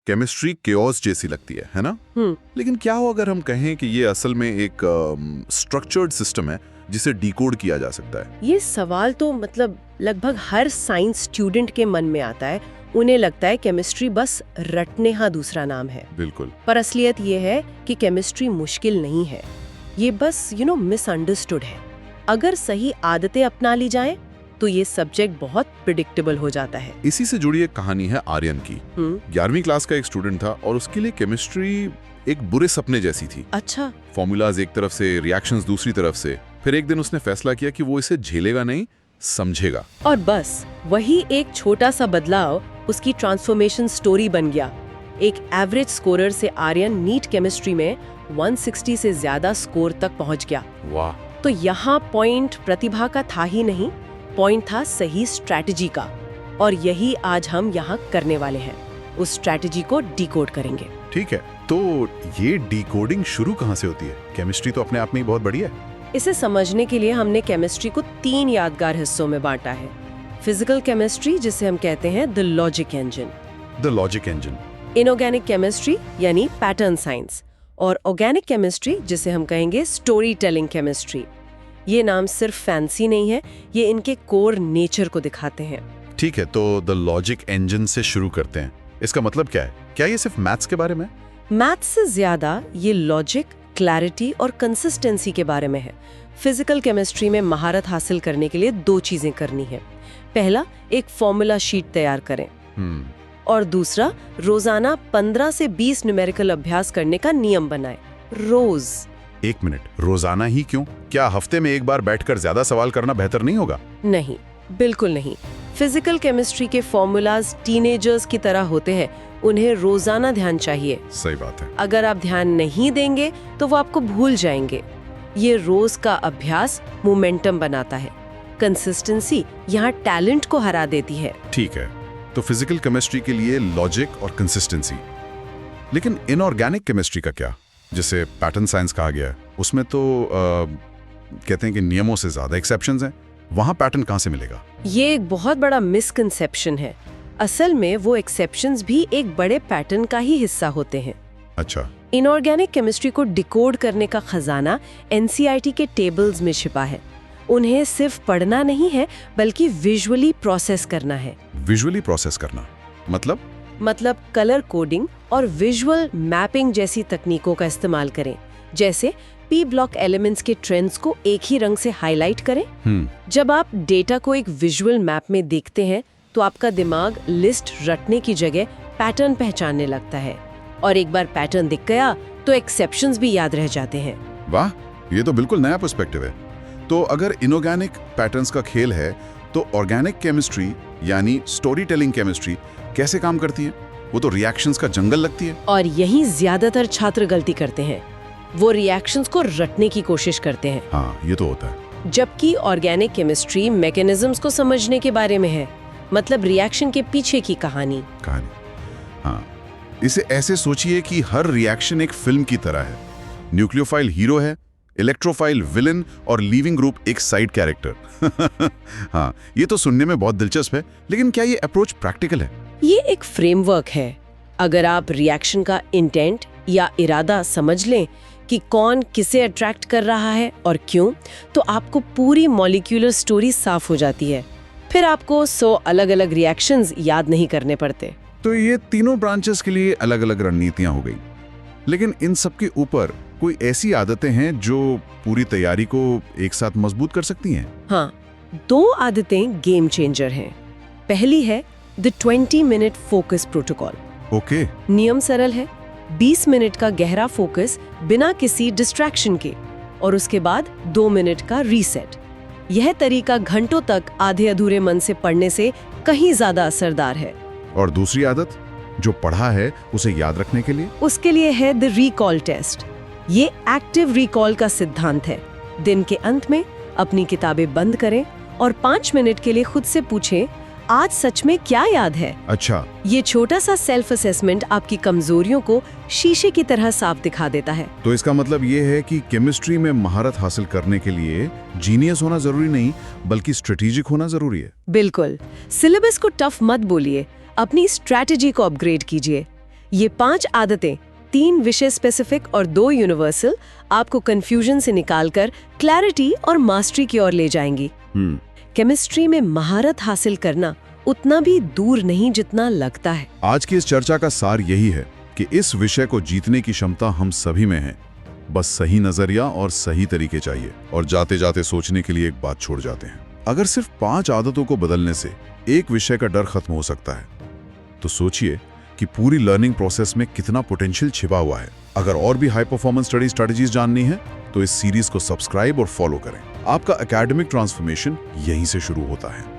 Chemistry chaos जैसी लगती है ना? लेकिन क्या हो अगर हम कहें कि ये असल में एक स्ट्रक्चर्ड सिस्टम है जिसे डिकोड किया जा सकता है? ये सवाल तो मतलब लगभग हर साइंस स्टूडेंट के मन में आता है। उन्हें लगता है केमिस्ट्री बस रटने दूसरा नाम है। बिल्कुल। पर असलियत ये है कि केमिस्ट्री मुश्किल नहीं है, ये बस मिसअंडरस्टूड है। अगर सही आदतें अपना ली जाएं, तो ये सब्जेक्ट बहुत प्रिडिक्टेबल हो जाता है। इसी से जुड़ी एक कहानी है आर्यन की। 11वीं क्लास का एक स्टूडेंट था और उसके लिए केमिस्ट्री एक बुरे सपने जैसी थी। अच्छा। फॉर्मूलाज एक तरफ से, रिएक्शंस दूसरी तरफ से। फिर एक दिन उसने फैसला किया कि वो इसे झेलेगा नहीं, समझेगा। और बस वही एक छोटा सा बदलाव उसकी ट्रांसफॉर्मेशन स्टोरी बन गया। एक एवरेज स्कोरर से आर्यन नीट केमिस्ट्री में 160 से ज्यादा स्कोर तक पहुंच गया। वाह। तो यहाँ पॉइंट प्रतिभा का था ही नहीं, पॉइंट था सही स्ट्रैटेजी का। और यही आज हम यहाँ करने वाले हैं, उस स्ट्रैटेजी को डिकोड करेंगे। ठीक है, तो ये डिकोडिंग शुरू कहाँ से होती है? केमिस्ट्री तो अपने आप में ही बहुत बड़ी है। इसे समझने के लिए हमने केमिस्ट्री को 3 यादगार हिस्सों में बांटा है। फिजिकल केमिस्ट्री, जिसे हम कहते हैं the logic engine. The logic engine. Inorganic chemistry यानी पैटर्न साइंस, और ऑर्गेनिक केमिस्ट्री जिसे हम कहेंगे स्टोरी टेलिंग केमिस्ट्री। ये नाम सिर्फ फैंसी नहीं है, ये इनके कोर नेचर को दिखाते हैं। ठीक है, तो द लॉजिक इंजन से शुरू करते हैं। इसका मतलब क्या है? क्या ये सिर्फ मैथ्स के बारे में? मैथ्स से ज्यादा ये लॉजिक, क्लैरिटी और कंसिस्टेंसी के बारे में है। फिजिकल केमिस्ट्री में महारत हासिल करने के लिए 2 चीजें करनी है। पहला, एक फॉर्मूला शीट तैयार करें। और दूसरा, रोजाना 15 से 20 न्यूमेरिकल अभ्यास करने का नियम बनाएं, रोज। 1 मिनट, रोजाना ही क्यों? क्या हफ्ते में एक बार बैठकर ज्यादा सवाल करना बेहतर नहीं होगा? नहीं, बिल्कुल नहीं। फिजिकल केमिस्ट्री के फॉर्मूलाज टीनेजर्स की तरह होते हैं, उन्हें रोजाना ध्यान चाहिए। सही बात है। अगर आप ध्यान नहीं देंगे तो वो आपको भूल जाएंगे। ये रोज का अभ्यास मोमेंटम बनाता है। कंसिस्टेंसी यहाँ टैलेंट को हरा देती है। ठीक है, तो फिजिकल केमिस्ट्री के लिए लॉजिक और कंसिस्टेंसी। लेकिन इनऑर्गेनिक केमिस्ट्री का क्या, जिसे पैटर्न साइंस कहा गया है? उसमें तो कहते हैं कि नियमों से ज्यादा एक्सेप्शंस हैं। वहां पैटर्न कहां से मिलेगा? ये एक बहुत बड़ा मिसकंसेप्शन है। असल में वो एक्सेप्शंस भी एक बड़े पैटर्न का ही हिस्सा होते हैं। अच्छा। इनऑर्गेनिक केमिस्ट्री को डिकोड करने का खजाना एनसीईआरटी के टेबल्स में छिपा है। उन्हें सिर्फ पढ़ना नहीं है, बल्कि विजुअली प्रोसेस करना है। विजुअली प्रोसेस करना मतलब कलर कोडिंग और विजुअल मैपिंग जैसी तकनीकों का इस्तेमाल करें। जैसे पी ब्लॉक एलिमेंट्स के ट्रेंड्स को एक ही रंग से हाईलाइट करें। जब आप डेटा को एक विजुअल मैप में देखते हैं, तो आपका दिमाग लिस्ट रटने की जगह पैटर्न पहचानने लगता है। और एक बार पैटर्न दिख गया तो एक्सेप्शंस भी याद रह जाते हैं। वाह, ये तो बिल्कुल नया पर्सपेक्टिव है। तो अगर इनऑर्गेनिक पैटर्न्स का खेल है, तो ऑर्गेनिक केमिस्ट्री यानी स्टोरी टेलिंग केमिस्ट्री कैसे काम करती है? वो तो रिएक्शंस का जंगल लगती है। और यही ज्यादातर छात्र गलती करते हैं। वो रिएक्शंस को रटने की कोशिश करते हैं। हाँ, ये तो होता है। जबकि ऑर्गेनिक केमिस्ट्री मैकेनिज्म्स को समझने के बारे में है, मतलब रिएक्शन के पीछे की कहानी। हाँ, इसे ऐसे सोचिए कि हर रिएक्शन एक फिल्म की तरह है। न्यूक्लियोफाइल हीरो है, इलेक्ट्रोफाइल विलन और लीविंग ग्रुप एक साइड कैरेक्टर। हाँ, ये तो सुनने में बहुत दिलचस्प है, लेकिन क्या ये अप्रोच प्रैक्टिकल है? ये एक फ्रेमवर्क है। अगर आप रिएक्शन का इंटेंट या इरादा समझ लें कि कौन किसे अट्रैक्ट कर रहा है और क्यों, तो आपको पूरी मॉलिक्यूलर स्टोरी साफ हो जाती है। फिर आपको 100 अलग-अलग रिएक्शंस याद नहीं करने पड़ते। तो ये तीनों ब्रांचेस के लिए अलग-अलग रणनीतियां हो गई। लेकिन इन सब के ऊपर कोई ऐसी आदतें हैं जो पूरी तैयारी को एक साथ मजबूत कर सकती हैं? हाँ, 2 आदतें गेम चेंजर हैं। पहली है the 20 minute focus protocol. Okay. नियम सरल है, 20 मिनट का गहरा फोकस बिना किसी डिस्ट्रैक्शन के, और उसके बाद 2 मिनट का रीसेट। यह तरीका घंटों तक आधे अधूरे मन से पढ़ने से कहीं ज्यादा असरदार है। और दूसरी आदत, जो पढ़ा है उसे याद रखने के लिए? उसके लिए है द रिकॉल टेस्ट। ये एक्टिव रिकॉल का सिद्धांत है। दिन के अंत में अपनी किताबें बंद करें और 5 मिनट के लिए खुद से पूछें, आज सच में क्या याद है? अच्छा। ये छोटा सा सेल्फ असेसमेंट आपकी कमजोरियों को शीशे की तरह साफ दिखा देता है। तो इसका मतलब ये है कि केमिस्ट्री में महारत हासिल करने के लिए जीनियस होना जरूरी नहीं, बल्कि स्ट्रेटेजिक होना जरूरी है। बिल्कुल। सिलेबस को टफ मत बोलिए, अपनी स्ट्रैटेजी को अपग्रेड कीजिए। ये 5 आदतें, 3 विषय स्पेसिफिक और 2 यूनिवर्सल, आपको कंफ्यूजन से निकालकर क्लैरिटी और मास्टरी की ओर ले जाएंगी। केमिस्ट्री में महारत हासिल करना उतना भी दूर नहीं जितना लगता है। आज की इस चर्चा का सार यही है कि इस विषय को जीतने की क्षमता हम सभी में है, बस सही नजरिया और सही तरीके चाहिए। और जाते जाते सोचने के लिए एक बात छोड़ जाते हैं, अगर सिर्फ 5 आदतों को बदलने से एक विषय का डर खत्म हो सकता है, तो सोचिए कि पूरी लर्निंग प्रोसेस में कितना पोटेंशियल छिपा हुआ है। अगर और भी हाई परफॉर्मेंस स्टडी स्ट्रेटजीज जाननी है तो इस सीरीज को सब्सक्राइब और फॉलो करें। आपका एकेडमिक ट्रांसफॉर्मेशन यहीं से शुरू होता है।